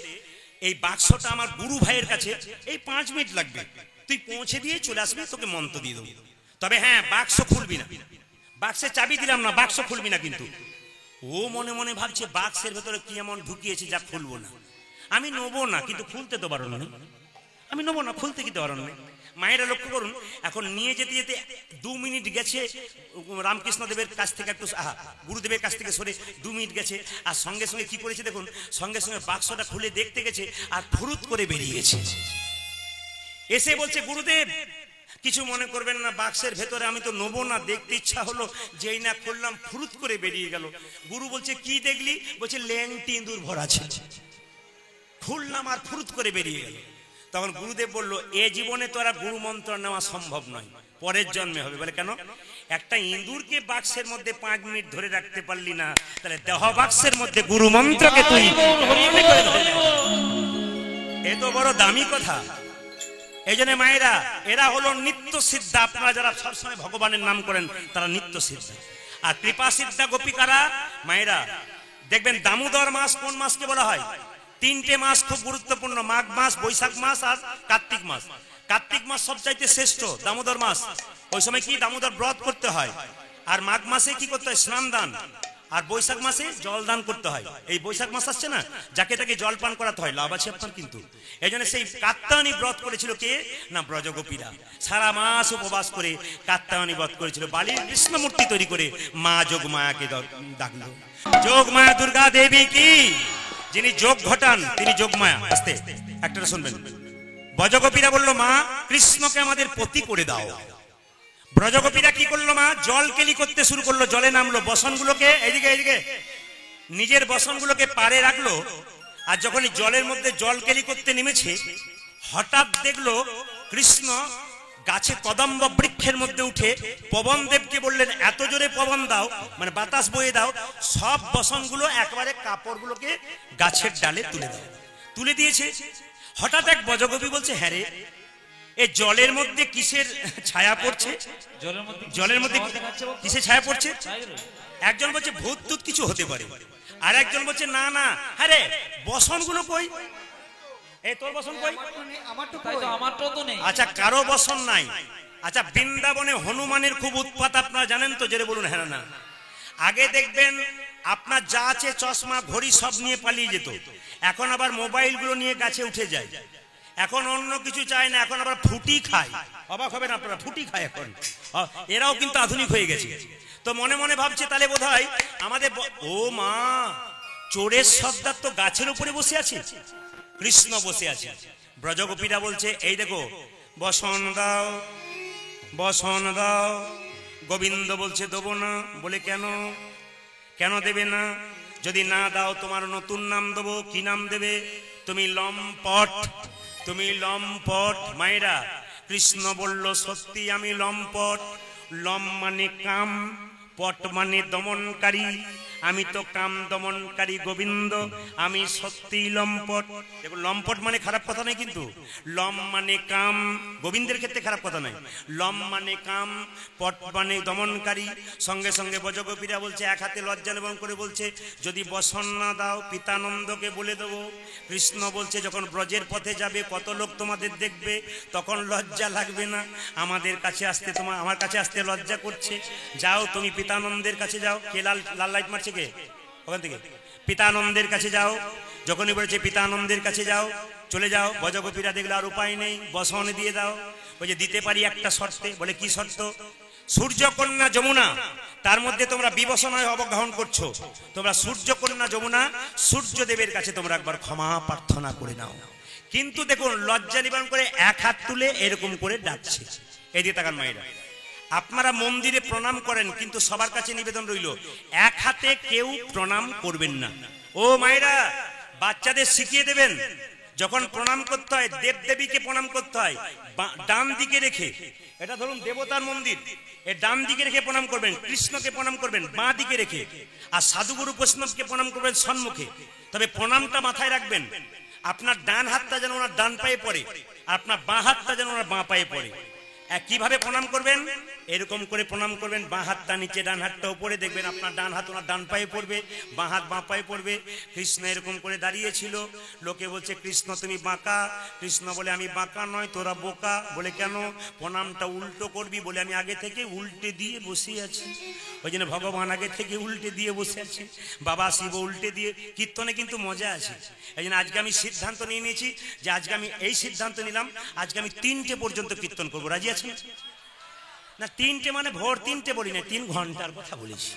এই বাক্সটা আমার গুরু ভাইয়ের কাছে, এই 5 মিনিট লাগবে, তুই পৌঁছে দিয়ে চলে আসবি, তোকে মন্ত্র দিয়ে দেবো। তবে হ্যাঁ, বাক্স খুলবি না, বাক্সে চাবি দিলাম না, বাক্স খুলবি না কিন্তু। ও মনে মনে ভাবছে বাক্সের ভেতরে কি এমন ঢুকিয়েছে যা খুলবো না। আমি নেবো না, কিন্তু খুলতে তো বারণ নেই, আমি নেবো না, খুলতে কিন্তু বারণ নেই। মায়েরা লক্ষ্য করুন, এখন নিয়ে যেতে যেতে 2 মিনিট গেছে, রামকৃষ্ণদেবের কাছ থেকে একটু গুরুদেবের কাছ থেকে সরে 2 মিনিট গেছে, আর সঙ্গে সঙ্গে কি করেছে দেখুন, সঙ্গে সঙ্গে বাক্সটা খুলে দেখতে গেছে, আর ফুরুত করে বেরিয়ে গেছে। এসে বলছে গুরুদেব কিছু মনে করবেন না, বাক্সের ভেতরে আমি তো নেবো না, দেখতে ইচ্ছা হলো, যেই না খুললাম ফুরুত করে বেরিয়ে গেল। গুরু বলছে কি দেখলি? বলছে ল্যাংটি ইঁদুর ভরা ছিল। খুললাম আর ফুরুত করে বেরিয়ে গেল। তখন গুরুদেব বলল, এ জীবনে তো আর গুরু মন্ত্র নেওয়া সম্ভব নয়, পরের জন্মে হবে। বলে কেন? একটা ইঁদুরকে বাক্সের মধ্যে 5 মিনিট ধরে রাখতে পারলি না, তাহলে দেহ বাক্সের মধ্যে গুরু মন্ত্রকে তুই, এ তো বড় দামি কথা। এই জন্য মায়েরা, এরা হলো নিত্য সিদ্ধা। আপনারা যারা সবসময় ভগবানের নাম করেন তারা নিত্য সিদ্ধা। আর কৃপা সিদ্ধা গোপিকারা মায়েরা দেখবেন, দামোদর মাস কোন মাসকে বলা হয়? 3টে মাস খুব গুরুত্বপূর্ণ, মাঘ মাস, বৈশাখ মাস আর কার্তিক মাস। কার্তিক মাস সবচাইতে শ্রেষ্ঠ, দামোদর মাস। ওই সময় কি দামোদর ব্রত করতে হয়। আর মাঘ মাসে কি করতে হয়? স্নান দান। আর বৈশাখ মাসে জল দান করতে হয়। এই বৈশাখ মাস আসছে না, যাকে তাকে জল পান করাতে হয়, লাভ আছে আপনার কিন্তু। এই জন্য সেই কাত্তায়নী ব্রত করেছিল কে? না ব্রজগোপীরা। সারা মাস উপবাস করে কাত্তায়নী ব্রত করেছিল। বালির কৃষ্ণ মূর্তি তৈরি করে মা যোগমায়াকে ডাকলো। যোগমায়া দুর্গা দেবী কি, যিনি যোগ ঘটান তিনি যোগমায়া। আস্তে একটা শুনবেন। ব্রজগোপীরা বললো মা কৃষ্ণকে আমাদের পতি করে দাও। ব্রজগোপীরা কি করলো? মা জল কেলি করতে শুরু করলো, জলে নামলো, বসনগুলোকে এইদিকে নিজের বসনগুলোকে পারে রাখলো। আর যখন জলের মধ্যে জল কেলি করতে নেমেছে, হঠাৎ দেখলো কৃষ্ণ গাছে কদম্ব বৃক্ষের মধ্যে উঠে পবন দেবকে বললেন, এত জোরে পবন দাও, মানে বাতাস বয়ে দাও, সব বসনগুলো একবারে কাপড়গুলোকে গাছের ডালে তুলে দাও। তুলে দিয়েছে। হঠাৎ এক ব্রজগোপী বলছে, হ্যাঁ রে, এই জলের মধ্যে কিসের ছায়া পড়ছে? জলের মধ্যে কিসের ছায়া পড়ছে? একজন বলছে ভূত টুত কিছু হতে পারে, আর একজন বলছে না না, হ্যাঁ রে, বসনগুলো কই? এই তোর বসন কই? আচ্ছা, কারো বসন নাই, আচ্ছা, বৃন্দাবনে হনুমানের খুব উৎপাত, আপনারা জানেন তো? জেরে বলুন হ্যাঁ না। আগে দেখবেন আপনার যা আছে চশমা ঘড়ি সব নিয়ে পালিয়ে যেত, এখন আবার মোবাইলগুলো নিয়ে গাছে উঠে যায়। এখন অন্য কিছু চায় না, এখন আবার ফুটি খায়। অবাক হবেন আপনারা, ফুটি খায় এখন। এরাও কিন্তু আধুনিক হয়ে গেছে। তো মনে মনে ভাবছে তাহলে বোধহয় আমাদের ও মা, চোরের সর্দার তো গাছের উপরে বসে আছে, কৃষ্ণ বসে আছে। ব্রজগোপীরা বলছে এই দেখো বসন দাও, বসন দাও। গোবিন্দ বলছে দেবো না। বলে কেন? কেন দেবে না? যদি না দাও তোমার নতুন নাম দেবো। কি নাম দেবে? তুমি লম্পট, তুমি লম্পট। মায়েরা, কৃষ্ণ বলল সত্যি আমি লম্পট। লম মানে কাম, পট মানে দমনকারী। আমি তো কাম দমনকারী গোবিন্দ, আমি সত্যি লম্পট। দেখো, লম্পট মানে খারাপ কথা নয়, কিন্তু লম মানে কাম, গোবিন্দের ক্ষেত্রে খারাপ কথা নয়। লম মানে কাম, পট মানে দমনকারী। সঙ্গে সঙ্গে ব্রজগোপীরা বলছে, এক হাতে লজ্জা নিবারণ করে বলছে যদি বসন না দাও পিতানন্দকে বলে দেবো। কৃষ্ণ বলছে যখন ব্রজের পথে যাবে কত লোক তোমাদের দেখবে, তখন লজ্জা লাগবে না? আমাদের কাছে আসতে আমার কাছে আসতে লজ্জা করছে? যাও তুমি পিতানন্দের কাছে যাও। কে লাল লাইট মারছে? কে ওখান থেকে? পিতানন্দের কাছে যাও। যখনই বলেছে পিতানন্দের কাছে যাও, চলে যাও। ব্রজগোপীরা দেখলে আর উপায় নেই, বসন দিয়ে দাও। ওই যে দিতে পারি একটা শর্তে। বলে কি শর্ত? সূর্যকন্যা যমুনা, তার মধ্যে তোমরা বিবসনায় অবগাহন করছো, তোমরা সূর্যকন্যা যমুনা সূর্যদেবের কাছে তোমরা একবার ক্ষমা প্রার্থনা করে নাও। কিন্তু দেখুন, লজ্জা নিবারণ করে এক হাত তুলে এরকম করে ডাকছে। এই দিয়ে তাকান মায়েরা, আপনারা মন্দিরে প্রণাম করেন, কিন্তু সবার কাছে নিবেদন রইল এক হাতে কেউ প্রণাম করবেন না। ও মায়েরা, বাচ্চাদের শিখিয়ে দেবেন যখন প্রণাম করতে হয়, দেবদেবীকে প্রণাম করতে হয় ডান দিকে রেখে। এটা ধরুন দেবতার মন্দির, এ ডান দিকে রেখে প্রণাম করবেন। কৃষ্ণকে প্রণাম করবেন বাঁ দিকে রেখে, আর সাধুগুরু বৈষ্ণবকে প্রণাম করবেন সম্মুখে। তবে প্রণামটা মাথায় রাখবেন, আপনার ডান হাতটা যেন ওনার ডান পায়ে পড়ে, আর আপনার বাঁ হাতটা যেন ওনার বাঁ পায়ে পড়ে। কিভাবে প্রণাম করবেন? এরকম করে প্রণাম করবেন, বাঁ হাতটা নিচে ডান হাতটা উপরে। দেখবেন আপনার ডান হাত ওনার ডান পায়ে পড়বে, বাঁ হাত বাঁ পায়ে পড়বে। কৃষ্ণ এরকম করে দাঁড়িয়েছিল। লোকে বলছে কৃষ্ণ তুমি বাঁকা। কৃষ্ণ বলে আমি বাঁকা নয়, তোরা বোকা। বলে কেন? প্রণামটা উল্টো করবি। বলে আমি আগে থেকে উল্টে দিয়ে বসে আছি। ওই জন্য ভগবান আগে থেকে উল্টে দিয়ে বসে আছে, বাবা শিব উল্টে দিয়ে। কীর্তনে কিন্তু মজা আছে। এই জন্য আজকে আমি সিদ্ধান্ত নিয়ে নিয়েছি যে আজকে আমি এই সিদ্ধান্ত নিলাম, আজকে আমি 3টে পর্যন্ত কীর্তন করবো। রাজি আছেন না? 3টে মানে ভোর 3টে বলি না, 3 ঘন্টার কথা বলেছি।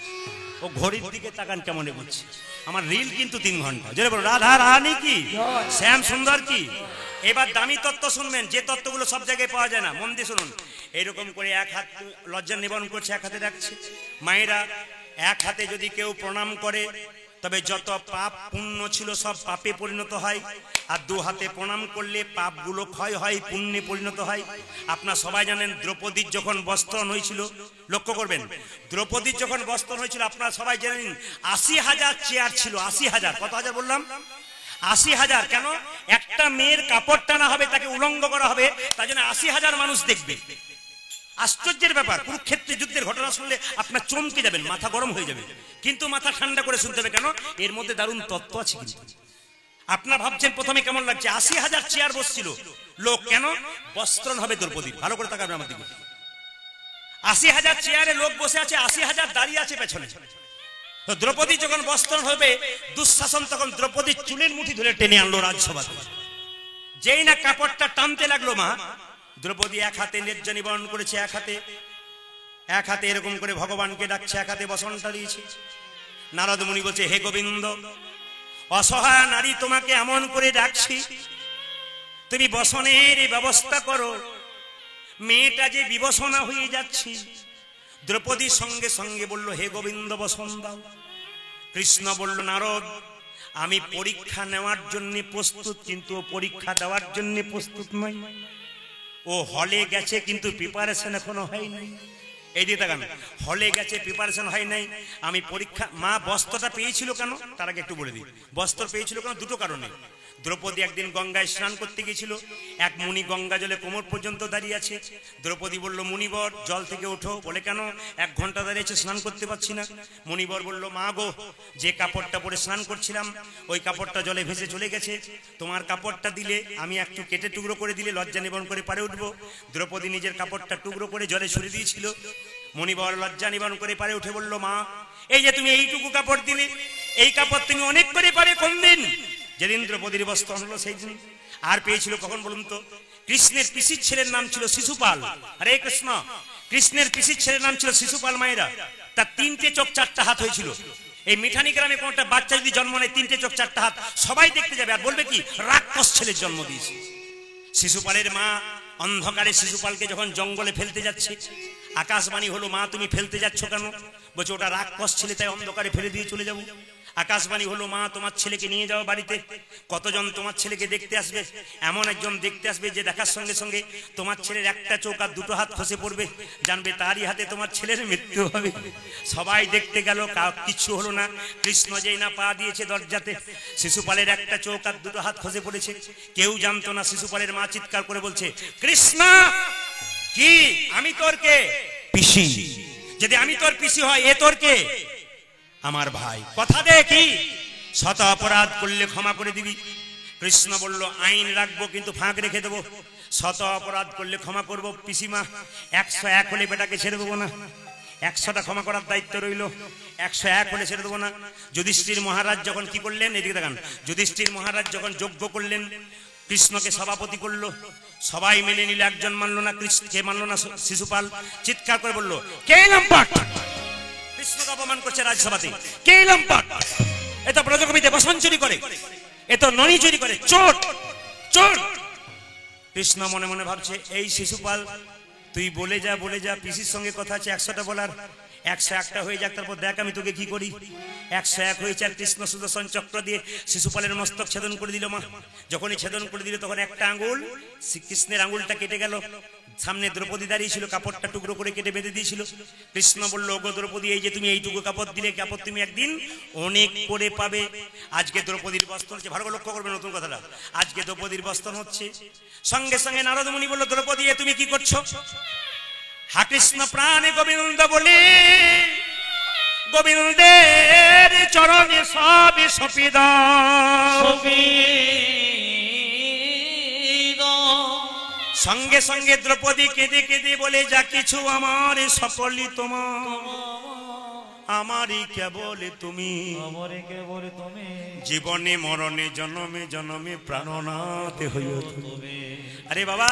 ও ঘড়ির দিকে তাকান কেমন বলছে। আমার রিল কিন্তু 3 ঘন্টা। যেটা বলো রাধা রানী কি, শ্যাম সুন্দর কি। এবার দামি তত্ত্ব শুনবেন, যে তত্ত্বগুলো সব জায়গায় পাওয়া যায় না। মন দিয়ে শুনুন। এইরকম করে এক হাত লজ্জা নিবারণ করছে, এক হাতে রাখছে। মায়েরা, এক হাতে যদি কেউ প্রণাম করে তবে যত পাপ পুণ্য ছিল সব পাপে পরিণত হয়, আর 2 হাতে প্রণাম করলে পাপগুলো ক্ষয় হয়, পুণ্যে পরিণত হয়। আপনারা সবাই জানেন দ্রৌপদীর যখন বস্ত্রণ হয়েছিল, লক্ষ্য করবেন, দ্রৌপদীর যখন বস্ত্রণ হয়েছিল আপনারা সবাই জানেন 80,000 চেয়ার ছিল। 80,000, কত হাজার বললাম? 80,000। কেন? একটা মেয়ের কাপড় টানা হবে, তাকে উলঙ্গ করা হবে, তার জন্য 80,000 মানুষ দেখবে। আশ্চর্যের ব্যাপার। কুরুক্ষেত্রের যুদ্ধের ঘটনা শুনলে আপনার চমকে যাবেন, মাথা গরম হয়ে যাবে, কিন্তু মাথা ঠান্ডা করে শুনতে হবে। কেন? এর মধ্যে দারুণ তত্ত্ব আছে। কিন্তু আপনারা ভাবছেন প্রথমে কেমন লাগছে, 80,000 চেয়ার বসছিল লোক। কেন? বস্ত্রণ হবে দ্রৌপদীর। ভালো করে তাকাবেন আমার দিকে। 80,000 চেয়ারে লোক বসে আছে, 80,000 দাঁড়িয়ে আছে পেছনে। তো দ্রৌপদী যখন বস্ত্রণ হবে, দুঃশাসন তখন দ্রৌপদীর চুলের মুঠি ধরে টেনে আনলো রাজসভা। যেই না কাপড়টা টানতে লাগলো মা, দ্রৌপদী এক হাতে লজ্জা নিবারণ করেছে, এক হাতে এরকম করে ভগবানকে ডাকছে, এক হাতে বসনটা দিয়েছে। নারদ মুনি বলছে, হে গোবিন্দ, অসহায় নারী তোমাকে এমন করে ডাকছি, তুমি বসনের ব্যবস্থা করো, মেয়েটা যে বিবসনা হয়ে যাচ্ছে। দ্রৌপদী সঙ্গে সঙ্গে বলল, হে গোবিন্দ বসন দাও। কৃষ্ণ বলল, নারদ, আমি পরীক্ষা নেওয়ার জন্য প্রস্তুত, কিন্তু পরীক্ষা দেওয়ার জন্য প্রস্তুত নয়। ও হলে গেছে কিন্তু প্রিপারেশন এখনো হয় নাই। এই দিয়ে তাকান, হলে গেছে প্রিপারেশন হয় নাই। আমি পরীক্ষা। মা বস্ত্রটা পেয়েছিল কেন, তার আগে একটু বলে দিই। বস্ত্র পেয়েছিল কেন? 2টো কারণে। দ্রৌপদী একদিন গঙ্গায় স্নান করতে গিয়েছিল, এক মুনি গঙ্গা জলে কোমর পর্যন্ত দাঁড়িয়ে আছে। দ্রৌপদী বলল, মুনিবর জল থেকে ওঠো। বলে, কেন? 1 ঘন্টা দাঁড়িয়েছে, স্নান করতে পারছি না। মুনিবর বলল, মা গো, যে কাপড়টা পরে স্নান করছিলাম ওই কাপড়টা জলে ভেসে চলে গেছে, তোমার কাপড়টা দিলে আমি একটু কেটে টুকরো করে দিলে লজ্জা নিবারণ করে পারে উঠবো। দ্রৌপদী নিজের কাপড়টা টুকরো করে জলে ছুড়ে দিয়েছিল। মুনিবর লজ্জা নিবারণ করে পারে উঠে বলল, মা, এই যে তুমি এইটুকু কাপড় দিলে, এই কাপড় তুমি অনেক করে পারে কোন দিন? যেদিন দ্রৌপদীর বস্ত্র হলো সেই দিন। আর পেয়েছিল কখন বলুন তো? কৃষ্ণের পিসির ছেলের নাম ছিল শিশুপাল। হরে কৃষ্ণ। কৃষ্ণের পিসির ছেলের নাম ছিল শিশুপাল মায়েরা। তার 3টে চোখ 4টা হাত হয়েছিল। এই মিঠানি গ্রামে কোন একটা বাচ্চা যদি জন্ম নেয় 3টে চোখ 4টা হাত, সবাই দেখতে যাবে আর বলবে কি রাক্ষস ছেলের জন্ম দিয়েছে। শিশুপালের মা অন্ধকারে শিশুপালকে যখন জঙ্গলে ফেলতে যাচ্ছে, আকাশবাণী হলো, মা তুমি ফেলতে যাচ্ছ কেন? বলছে, ওটা রাক্ষস ছেলে, তাই অন্ধকারে ফেলে দিয়ে চলে যাবো। আকাশবাণী হলো, মা তোমার ছেলেকে নিয়ে যাও বাড়িতে। কতজন তোমার ছেলেকে দেখতে আসবে? এমন একজন দেখতে আসবে যে দেখার সঙ্গে সঙ্গে তোমার ছেলের একটা চোখ আর 2টো হাত খসে পড়বে, জানবে তারই হাতে তোমার ছেলের মৃত্যু হবে। সবাই দেখতে গেল, কিচ্ছু হলো না। কৃষ্ণ যেই না পা দিয়েছে দরজাতে, শিশুপালের একটা চোখ আর 2টো হাত খসে পড়েছে। কেউ জানতো না। শিশুপালের মা চিৎকার করে বলছে, কৃষ্ণ, কি আমি তোর কে? পিসি। যদি আমি তোর পিসি হয়, এ তোর কে? আমার ভাই। কথা দে, কি শত অপরাধ করলে ক্ষমা করে দিবি? কৃষ্ণ বলল, আইন রাখবো কিন্তু ফাঁক রেখে দেবো। শত অপরাধ করলে ক্ষমা করবো পিসিমা, 101 হলে বেটাকে ছেড়ে দেবো না। 100টা ক্ষমা করার দায়িত্ব রইল, 101 হলে ছেড়ে দেবো না। যুধিষ্ঠির মহারাজ যখন কি করলেন, এদিকে দেখান, যুধিষ্ঠির মহারাজ যখন যজ্ঞ করলেন, কৃষ্ণকে সভাপতি করলো, সবাই মেনে নিল, একজন মানলো না। কৃষ্ণকে মানলো না শিশুপাল। চিৎকার করে বললো, কে লম্পট? কৃষ্ণকে অপমান করছে রাজসভাতে, কে লম্পট? এ তো ব্রজভূমিতে বসন চুরি করে, এ তো ননি চুরি করে, চোর চোর। কৃষ্ণ মনে মনে ভাবছে, এই শিশুপাল, তুই বলে যা, পিসির সঙ্গে কথা আছে 100টা বলার, 101টা হয়ে যাক, তারপর দেখ আমি তোকে কি করি। 101 হয়েছে। আর কৃষ্ণ সুদর্শন চক্র দিয়ে শিশুপালের মস্তক ছেদন করে দিল। মা যখনই ছেদন করে দিল, তখন একটা আঙ্গুল, শ্রীকৃষ্ণের আঙ্গুলটা কেটে গেল। সামনে দ্রৌপদী দাঁড়িয়ে ছিল, কাপড়টা টুকরো করে কেটে বেঁধে দিয়েছিল। কৃষ্ণ বলল, ওগো দ্রৌপদী, এই যে তুমি এইটুকু কাপড় দিলে, কাপড় তুমি একদিন অনেক করে পাবে। আজকে দ্রৌপদীর বস্ত্র হচ্ছে, ভালো করে লক্ষ্য করবে নতুন কথাটা, আজকে দ্রৌপদীর বস্ত্র হচ্ছে। সঙ্গে সঙ্গে নারদ মুনি বলল, দ্রৌপদী, তুমি কি করছো? হা কৃষ্ণ প্রাণে গোবিন্দ বলে, গোবিন্দের চরণে সবে সঁপে দাও। সঙ্গে সঙ্গে দ্রৌপদী কেঁদে কেঁদে বলে, যা কিছু আমার সকলই তোমার, আমারই কেবল তুমি, জীবনে মরণে জনমে জনমে প্রাণনাথ হইও তুমি। আরে বাবা,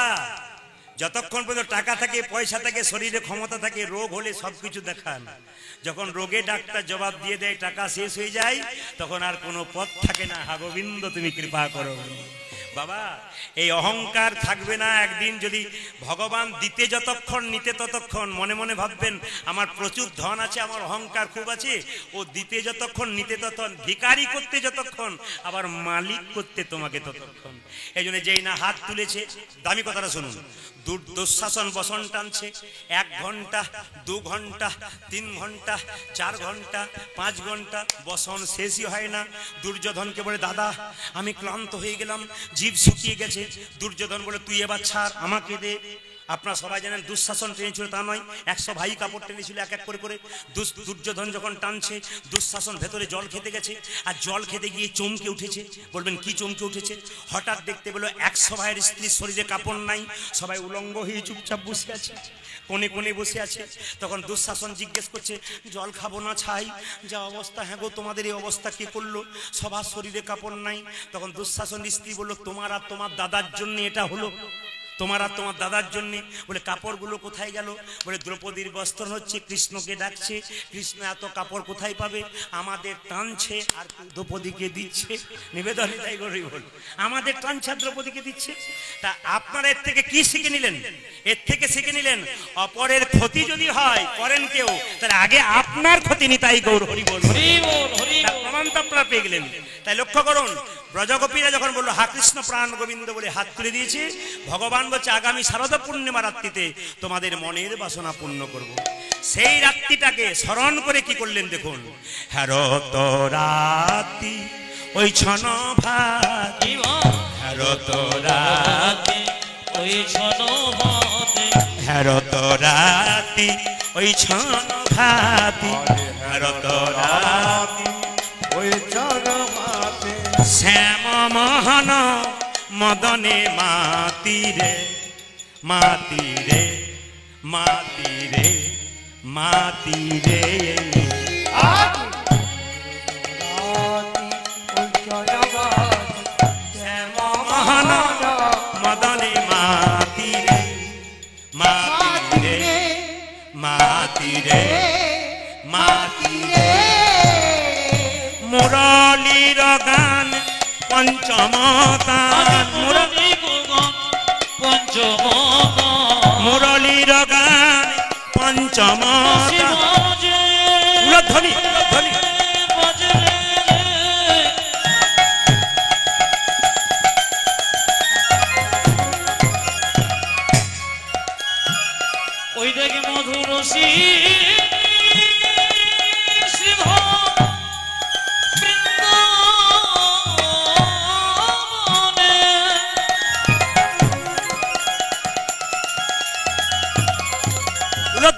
যতক্ষণ পর্যন্ত টাকা থাকে, পয়সা থাকে, শরীরে ক্ষমতা থাকে, রোগ হলে সবকিছু দেখান। যখন রোগে ডাক্তার জবাব দিয়ে দেয়, টাকা শেষ হয়ে যায়, তখন আর কোনো পথ থাকে না। হা গোবিন্দ, তুমি কৃপা করো। বাবা, এই অহংকার থাকবে না। একদিন যদি ভগবান দিতে যতক্ষণ, নিতে ততক্ষণ, মনে মনে ভাববেন আমার প্রচুর ধন আছে, আমার অহংকার খুব আছে। ও দিতে যতক্ষণ, নিতে ততক্ষণ, ভিখারি করতে যতক্ষণ, আবার মালিক করতে তোমাকে ততক্ষণ। এই জন্য যেই না হাত তুলেছে, দামি কথাটা শুনুন, দুঃশাসন বসন টানছে, 1 ঘন্টা, 2 ঘন্টা, 3 ঘন্টা, 4 ঘন্টা, 5 ঘন্টা, বসন শেষই হয় না। দুর্যোধনকে বলে, দাদা আমি ক্লান্ত হয়ে গেলাম, জিভ শুকিয়ে গেছে। দুর্যোধন বলে, তুই এবার ছাড়, আমাকে দে। আপনারা সবাই জানেন দুঃশাসন টেনেছিল, তা নয়, 100 ভাই কাপড় টেনেছিল এক এক করে করে। দুর্যোধন যখন টানছে, দুঃশাসন ভেতরে জল খেতে গেছে, আর জল খেতে গিয়ে চমকে উঠেছে। বলবেন কি চমকে উঠেছে? হঠাৎ দেখতে পেল 100 ভাইয়ের স্ত্রীর শরীরে কাপড় নাই, সবাই উলঙ্গ হয়ে চুপচাপ বসে আছে, কোণে কোণে বসে আছে। তখন দুঃশাসন জিজ্ঞেস করছে, জল খাবো না ছাই? যা অবস্থা, হ্যাঁ গো, তোমাদের এই অবস্থা কে করলো? সবার শরীরে কাপড় নাই। তখন দুঃশাসন স্ত্রী বলল, তোমার আর তোমার দাদার জন্য এটা হলো, তোমার আর তোমার দাদার জন্য। বলে, কাপড়গুলো কোথায় গেল? বলে, দ্রৌপদীর বস্ত্র হচ্ছে, কৃষ্ণকে ডাকছে। কৃষ্ণ এত কাপড় কোথায় পাবে? আমাদের টানছে আর দ্রৌপদীকে দিচ্ছে। নিবেদন তাই করি বল, আমাদের টানছে আর দ্রৌপদীকে দিচ্ছে। তা আপনারা এর থেকে কি শিখে নিলেন? এর থেকে শিখে নিলেন, অপরের ক্ষতি যদি হয় করেন কেউ, তাহলে আগে আপনার ক্ষতি নি। তাই গৌর হরি বল, প্রমাণ তো আপনারা পেয়ে গেলেন। তাই লক্ষ্য করুন, ব্রজগোপীরা যখন বললো হা কৃষ্ণ প্রাণ গোবিন্দ বলে হাত তুলে দিয়েছে, ভগবান বলছে আগামী শারদ পূর্ণিমা রাত্রিতে তোমাদের মনের বাসনা পূর্ণ করব। সেই রাত্রিটাকে স্মরণ করে কি করলেন দেখুন, হ্যারো তো রাতি ওই ছন ভাতি হেরো তোরাতি ওই ছন ভাতি হেরো তোরাতি ওই ছন ভাতি হেরো তোরাতি ওই ছন ভাতি শ্যাম মোহন মদনে মাতিরে মাতিরে মাতিরে মাতিরে শ্যাম মোহন মদনে মাতিরে মাতিরে মাতিরে মাতিরে মুরলীর গান পঞ্চমতান মুরলীর গান পঞ্চমতান ধ্বনি ধ্বনি ওই দেখে মধুর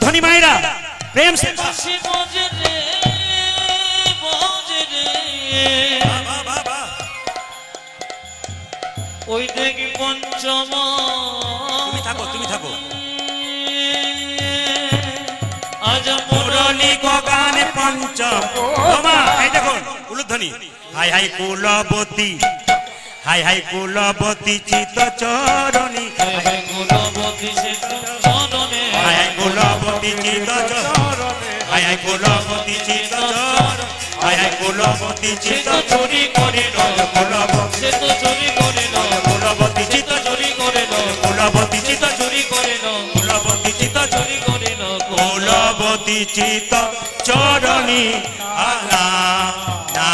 ধ্বনি মায়েরা প্রেম সে ওই দেখি পঞ্চম তুমি থাকো আজ মুরলী গান পঞ্চম এই দেখুন উলুধ্বনি হাই হাই কুলবতী হাই হাই কুলবতী চিত চরণী কুলবতী চরণে হাই হাই কুলবতী চিত চরণে হাই হাই কুলবতী চিত চরণে হাই হাই কুলবতী চিত চুরি করিল কুলবতী সে তো চুরি করিল কুলবতী চিত চুরি করিল কুলবতী চিত চুরি করিল কুলবতী চিত চুরি করিল কুলবতী চিত চরণী না না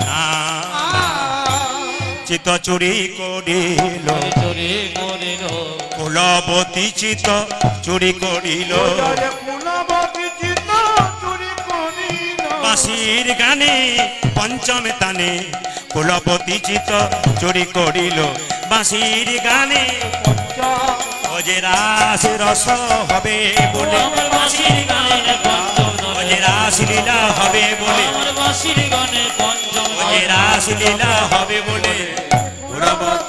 না চিত চুরি করিল চুরি করিল কুলবতী চিত চুরি করিল কুলবতী চিত চুরি করিল বাঁশির গানে পঞ্চমে তানে কুলবতী চিত চুরি করিল বাঁশির গানে ওজে রাস রস হবে বলে বাঁশির গানে পঞ্চম ওজে রাস লীলা হবে বলে বাঁশির গানে পঞ্চম ওজে রাস লীলা হবে বলে কুলবতী